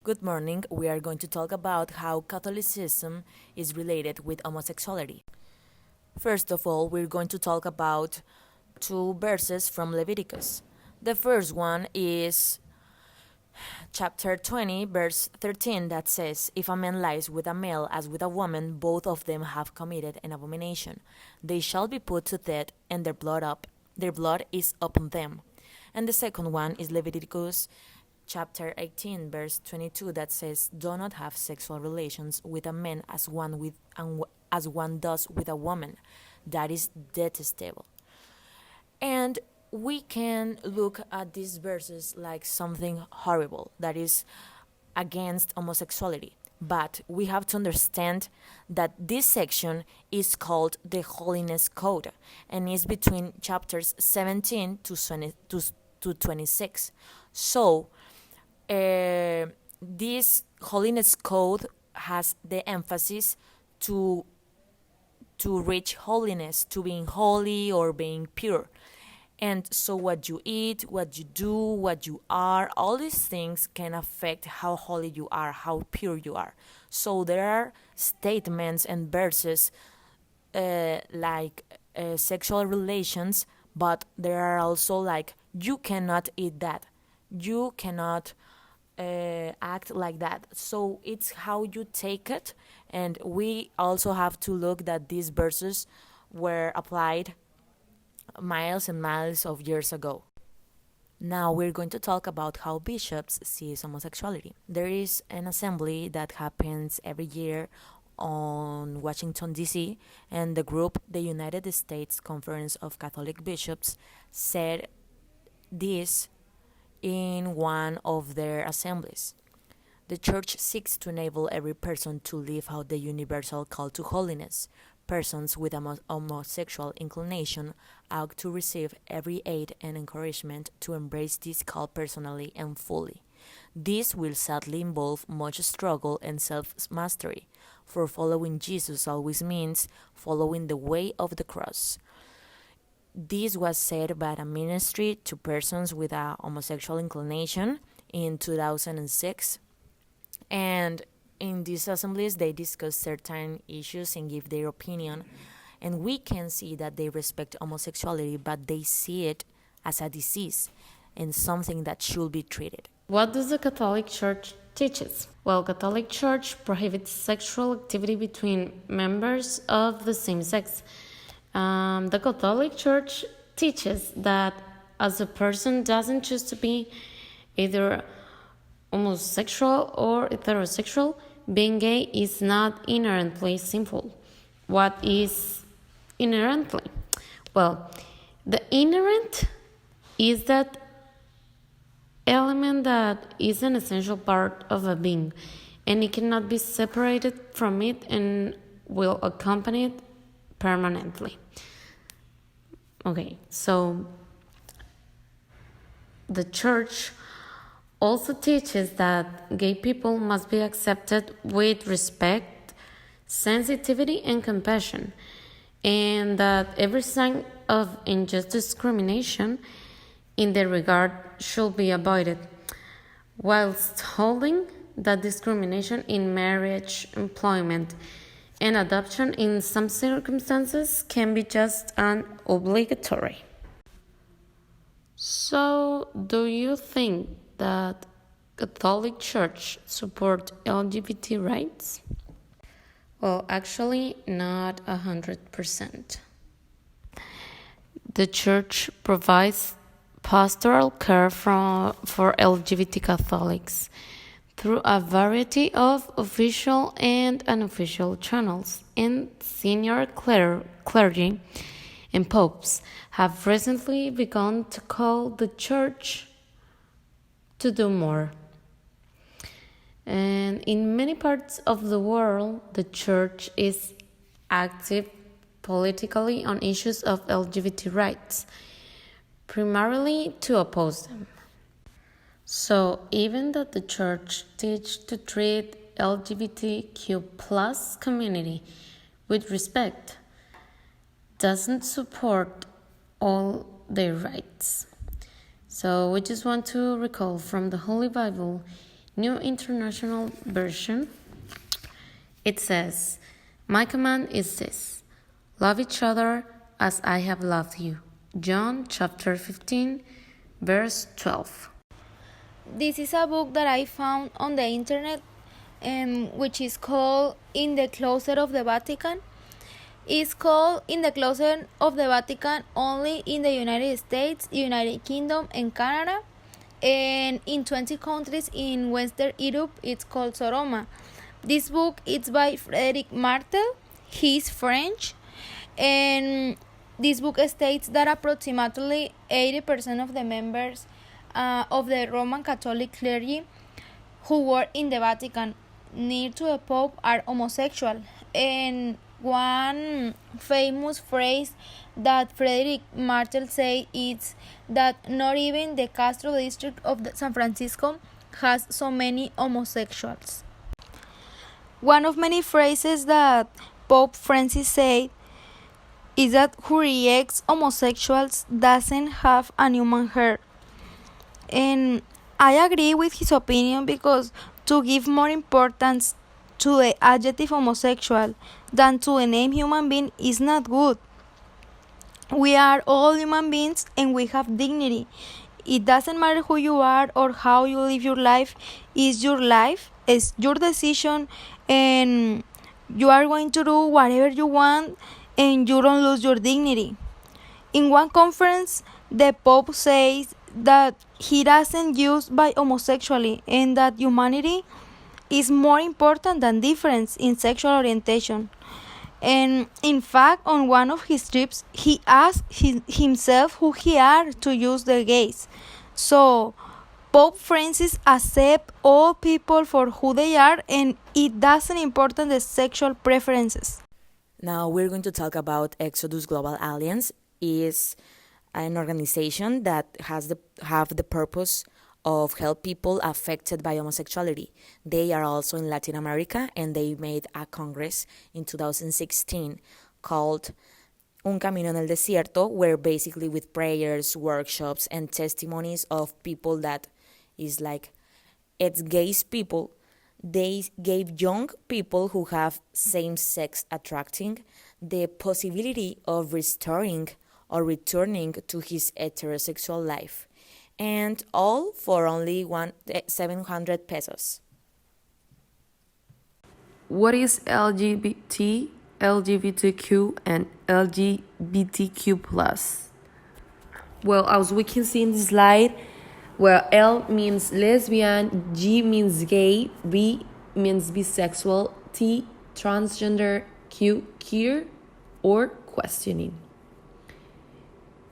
Good morning. We are going to talk about how Catholicism is related with homosexuality. First of all, we're going to talk about two verses from Leviticus. The first one is chapter 20, verse 13, that says, "If a man lies with a male as with a woman, both of them have committed an abomination. They shall be put to death, and their blood is upon them." And the second one is Leviticus chapter 18, verse 22, that says, "Do not have sexual relations with a man as one does with a woman. That is detestable." And we can look at these verses like something horrible that is against homosexuality. But we have to understand that this section is called the Holiness Code and is between chapters 17 to 26. So, this Holiness Code has the emphasis to reach holiness, to being holy or being pure. And so what you eat, what you do, what you are, all these things can affect how holy you are, how pure you are. So there are statements and verses like sexual relations, but there are also like, you cannot eat that. You cannot act like that. So it's how you take it. And we also have to look that these verses were applied miles and miles of years ago. Now we're going to talk about how bishops see homosexuality. There is an assembly that happens every year on Washington, D.C., and the group, the United States Conference of Catholic Bishops, said this in one of their assemblies. "The Church seeks to enable every person to live out the universal call to holiness. Persons with a homosexual inclination ought to receive every aid and encouragement to embrace this call personally and fully. This will sadly involve much struggle and self-mastery, for following Jesus always means following the way of the cross." This was said by a ministry to persons with a homosexual inclination in 2006. And in these assemblies, they discuss certain issues and give their opinion. And we can see that they respect homosexuality, but they see it as a disease and something that should be treated. What does the Catholic Church teaches? Well, Catholic Church prohibits sexual activity between members of the same sex. The Catholic Church teaches that as a person doesn't choose to be either homosexual or heterosexual, being gay is not inherently sinful. What is inherently? Well, the inherent is that element that is an essential part of a being, and it cannot be separated from it and will accompany it permanently. Okay, so the Church also teaches that gay people must be accepted with respect, sensitivity, and compassion, and that every sign of unjust discrimination in their regard should be avoided, whilst holding that discrimination in marriage, employment, and adoption in some circumstances can be just and obligatory. So, do you think that Catholic Church support LGBT rights? Well, actually, not 100%. The Church provides pastoral care for LGBT Catholics through a variety of official and unofficial channels, and senior clergy and popes have recently begun to call the Church to do more. And in many parts of the world, the Church is active politically on issues of LGBT rights, primarily to oppose them. So even though the Church teaches to treat LGBTQ plus community with respect, doesn't support all their rights. So we just want to recall from the Holy Bible, New International Version, it says, "My command is this: love each other as I have loved you." John chapter 15, verse 12. This is a book that I found on the internet, which is called In the Closet of the Vatican. It's called In the Closet of the Vatican only in the United States, United Kingdom, and Canada. And in 20 countries in Western Europe, it's called Soroma. This book is by Frédéric Martel. He's French. And this book states that approximately 80% of the members of the Roman Catholic clergy who work in the Vatican near to the Pope are homosexual. And one famous phrase that Frédéric Martel said is that not even the Castro district of San Francisco has so many homosexuals. One of many phrases that Pope Francis said is that who rejects homosexuals doesn't have a human heart. And I agree with his opinion, because to give more importance to the adjective homosexual than to the name human being is not good. We are all human beings and we have dignity. It doesn't matter who you are or how you live your life. It's your life, it's your decision, and you are going to do whatever you want, and you don't lose your dignity. In one conference, the Pope says that he doesn't use by homosexuality, and that humanity is more important than difference in sexual orientation. And in fact, on one of his trips, he asked himself who he are to use the gays. So Pope Francis accepts all people for who they are, and it doesn't important the sexual preferences. Now we're going to talk about Exodus Global Alliance. Is an organization that have the purpose of help people affected by homosexuality. They are also in Latin America, and they made a congress in 2016 called Un Camino en el Desierto, where basically with prayers, workshops, and testimonies of people that is like it's gays people, they gave young people who have same-sex attracting the possibility of restoring or returning to his heterosexual life, and all for only 700 pesos. What is LGBT, LGBTQ, and LGBTQ plus? Well, as we can see in the slide, L means lesbian, G means gay, B means bisexual, T transgender, Q queer or questioning.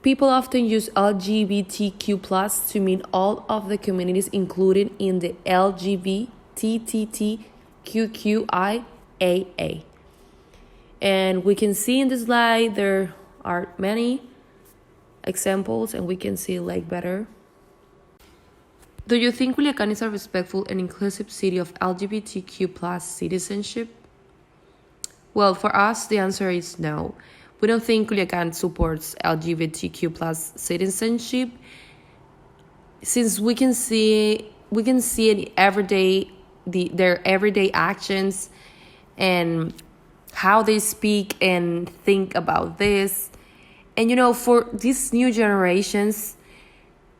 People often use LGBTQ plus to mean all of the communities included in the LGBTQQIAA. And we can see in this slide there are many examples, and we can see like better. Do you think Culiacan is a respectful and inclusive city of LGBTQ plus citizenship? Well, for us, the answer is no. We don't think Culiacan supports LGBTQ plus citizenship, since we can see it everyday, their everyday actions and how they speak and think about this. And for these new generations,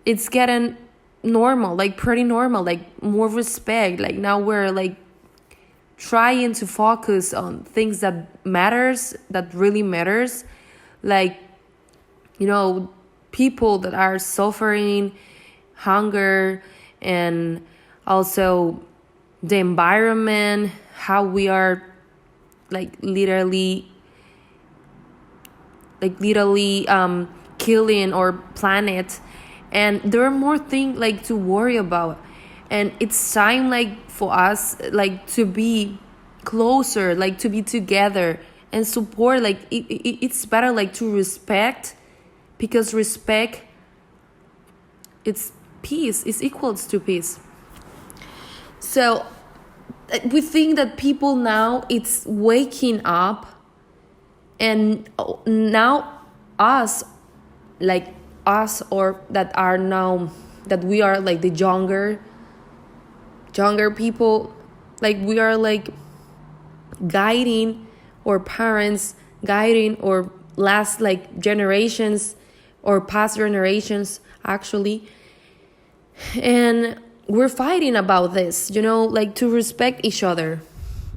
it's getting normal, like pretty normal, like more respect. Like now we're like trying to focus on things that really matters, like people that are suffering hunger, and also the environment, how we are literally killing our planet, and there are more things to worry about. And it's time for us to be closer, to be together and support. It's better to respect, because respect, it's peace, it's equals to peace. So we think that people now it's waking up, and now us or that are now that we are the younger younger people, like we are like guiding our parents, guiding or last like generations or past generations actually, and we're fighting about this, like to respect each other.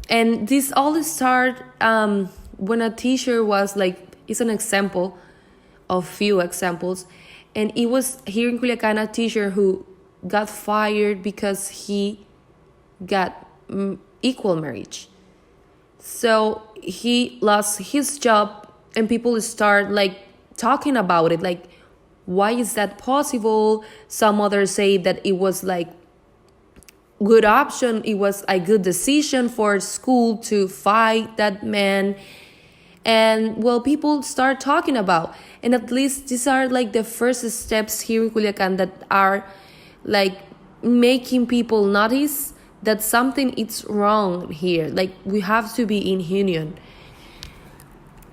And this all started when a teacher was like, it's an example of few examples, and it was here in Culiacan a teacher who got fired because he got equal marriage. So he lost his job, and people start like talking about it, like why is that possible? Some others say that it was like good option, it was a good decision for school to fight that man. And well, people start talking about, and at least these are like the first steps here in Culiacan that are like making people notice that something is wrong here, like we have to be in union.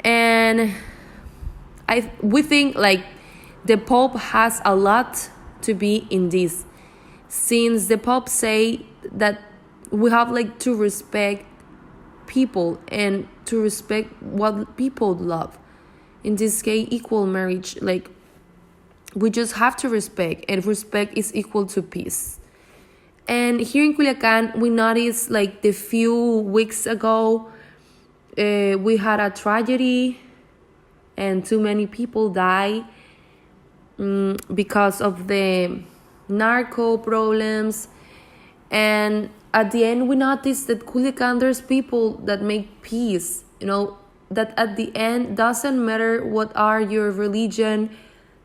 And we think like the Pope has a lot to be in this, since the Pope say that we have like to respect people and to respect what people love. In this case, equal marriage, like we just have to respect, and respect is equal to peace. And here in Culiacan, we noticed like the few weeks ago, we had a tragedy and too many people died because of the narco problems. And at the end, we noticed that Culiacan, there's people that make peace, that at the end doesn't matter what are your religion,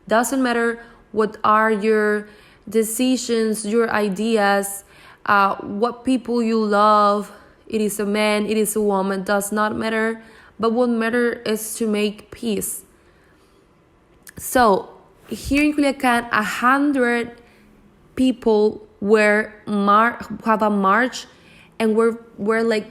doesn't matter what are your decisions, your ideas, what people you love, it is a man, it is a woman, does not matter, but what matters is to make peace. So here in Culiacan, 100 people have a march, and we're like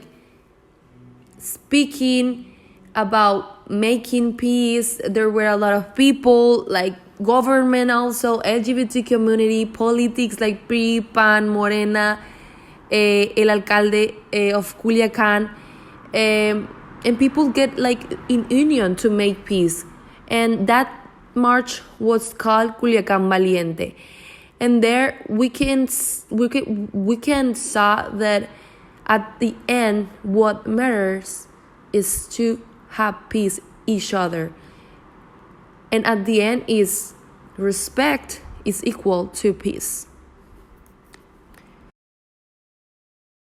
speaking about making peace. There were a lot of people, like government also, LGBT community, politics like PRI, PAN, Morena, el alcalde of Culiacan, and people get like in union to make peace. And that march was called Culiacan Valiente. And there we can saw that at the end what matters is to have peace each other. And at the end is respect is equal to peace.